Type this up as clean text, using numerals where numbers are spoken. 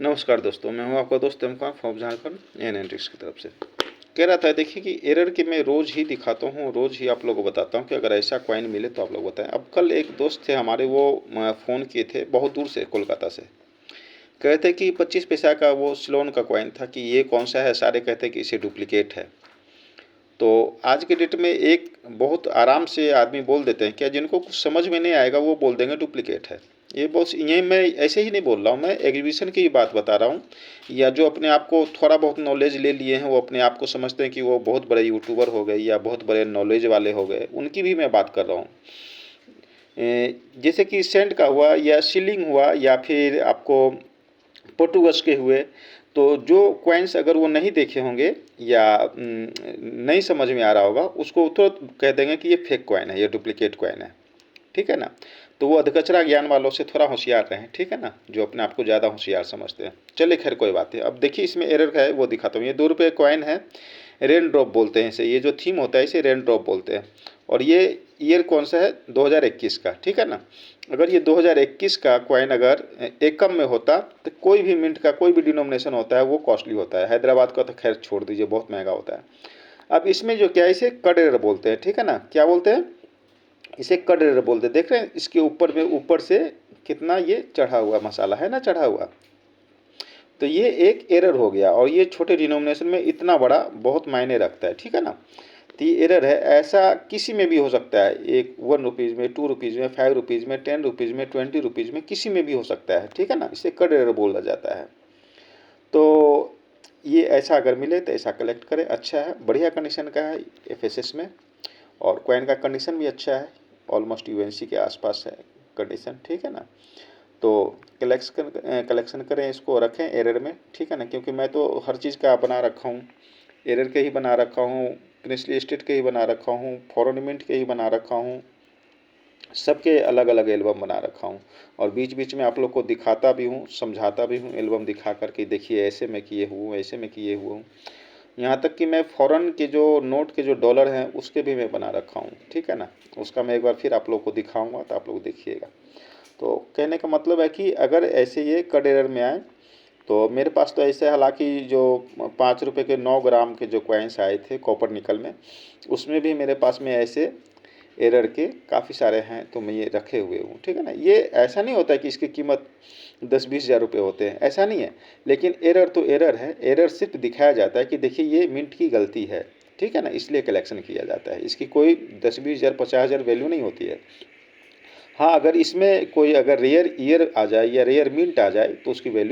नमस्कार दोस्तों, मैं हूं आपका दोस्त इमकान फ्रॉम झारखंड एनालिटिक्स की तरफ से। कह रहा था देखिए कि एरर की मैं रोज़ ही दिखाता हूं, रोज़ ही आप लोगों को बताता हूं कि अगर ऐसा कॉइन मिले तो आप लोग बताएं। अब कल एक दोस्त थे हमारे, वो फ़ोन किए थे बहुत दूर से, कोलकाता से। कहते कि 25 पैसा का वो सिलोन का कॉइन था कि ये कौन सा है, सारे कहते कि इसे डुप्लीकेट है। तो आज के डेट में एक बहुत आराम से आदमी बोल देते हैं, क्या जिनको कुछ समझ में नहीं आएगा वो बोल देंगे डुप्लीकेट है। ये बहुत, ये मैं ऐसे ही नहीं बोल रहा हूँ, मैं एग्जीबिशन की बात बता रहा हूँ। या जो अपने आप को थोड़ा बहुत नॉलेज ले लिए हैं, वो अपने आप को समझते हैं कि वो बहुत बड़े यूट्यूबर हो गए या बहुत बड़े नॉलेज वाले हो गए, उनकी भी मैं बात कर रहा हूँ। जैसे कि सेंट का हुआ या सीलिंग हुआ या फिर आपको पोर्टुगस के हुए, तो जो कॉइन्स अगर वो नहीं देखे होंगे या नहीं समझ में आ रहा होगा, उसको तुरंत कह देंगे कि ये फेक कॉइन है, ये डुप्लीकेट कॉइन है। ठीक है ना। तो वो अधकचरा ज्ञान वालों से थोड़ा होशियार रहें, ठीक है ना, जो अपने आप को ज़्यादा होशियार समझते हैं। चलिए खैर कोई बात है। अब देखिए इसमें एरर है, वो दिखाता हूँ। ये 2 रुपये कॉइन है, रेन ड्रॉप बोलते हैं इसे, ये जो थीम होता है इसे रेन ड्रॉप बोलते हैं। और ये ईयर कौन सा है, 2021 का, ठीक है ना। अगर ये 2021 का कॉइन अगर एकम में होता तो कोई भी मिंट का कोई भी डिनोमिनेशन होता है वो कॉस्टली होता है। हैदराबाद का तो खैर छोड़ दीजिए, बहुत महंगा होता है। अब इसमें जो क्या है, इसे कट एरर बोलते हैं, ठीक है ना। क्या बोलते हैं इसे, कट एरर बोलते हैं। देख रहे हैं इसके ऊपर में, ऊपर से कितना ये चढ़ा हुआ मसाला है ना, चढ़ा हुआ। तो ये एक एरर हो गया, और ये छोटे डिनोमिनेशन में इतना बड़ा बहुत मायने रखता है, ठीक है ना। तो ये एरर है, ऐसा किसी में भी हो सकता है। एक 1 रुपीज़ में, 2 रुपीज़ में, 5 रुपीज़ में, 10 रुपीज़ में, 20 रुपीज़ में, किसी में भी हो सकता है, ठीक है ना। इसे कट एरर बोला जाता है। तो ये ऐसा अगर मिले तो ऐसा कलेक्ट करें, अच्छा है, बढ़िया कंडीशन का है एफएसएस में। और कॉइन का कंडीशन भी अच्छा है, ऑलमोस्ट यूएनसी के आसपास है कंडीशन, ठीक है ना। तो कलेक्शन करें, इसको रखें एरर में, ठीक है ना। क्योंकि मैं तो हर चीज़ का बना रखा हूँ, एरर के ही बना रखा हूँ, प्रिंसली स्टेट के ही बना रखा हूँ, फॉरेन मिंट के ही बना रखा हूँ, सबके अलग अलग एल्बम बना रखा हूँ। और बीच बीच में आप लोग को दिखाता भी हूँ, समझाता भी हूँ, एल्बम दिखा करके देखिए ऐसे मैं किए हुए, ऐसे मैं किए हुआ हूँ। यहाँ तक कि मैं फ़ॉरेन के जो नोट के जो डॉलर हैं उसके भी मैं बना रखा हूँ, ठीक है ना। उसका मैं एक बार फिर आप लोग को दिखाऊंगा तो आप लोग देखिएगा। तो कहने का मतलब है कि अगर ऐसे ये कट एरर में आए तो मेरे पास तो ऐसे, हालांकि जो 5 रुपये के 9 ग्राम के जो कॉइन्स आए थे कॉपर निकल में, उसमें भी मेरे पास में ऐसे एरर के काफ़ी सारे हैं, तो मैं ये रखे हुए हूँ, ठीक है ना। ये ऐसा नहीं होता है कि इसकी कीमत 10-20 हज़ार रुपये होते हैं, ऐसा नहीं है। लेकिन एरर तो एरर है, एरर सिर्फ दिखाया जाता है कि देखिए ये मिंट की गलती है, ठीक है ना, इसलिए कलेक्शन किया जाता है। इसकी कोई 10-20 हज़ार 50 हज़ार वैल्यू नहीं होती है। हाँ, अगर इसमें कोई अगर रेयर ईयर आ जाए या रेयर मिंट आ जाए तो उसकी वैल्यू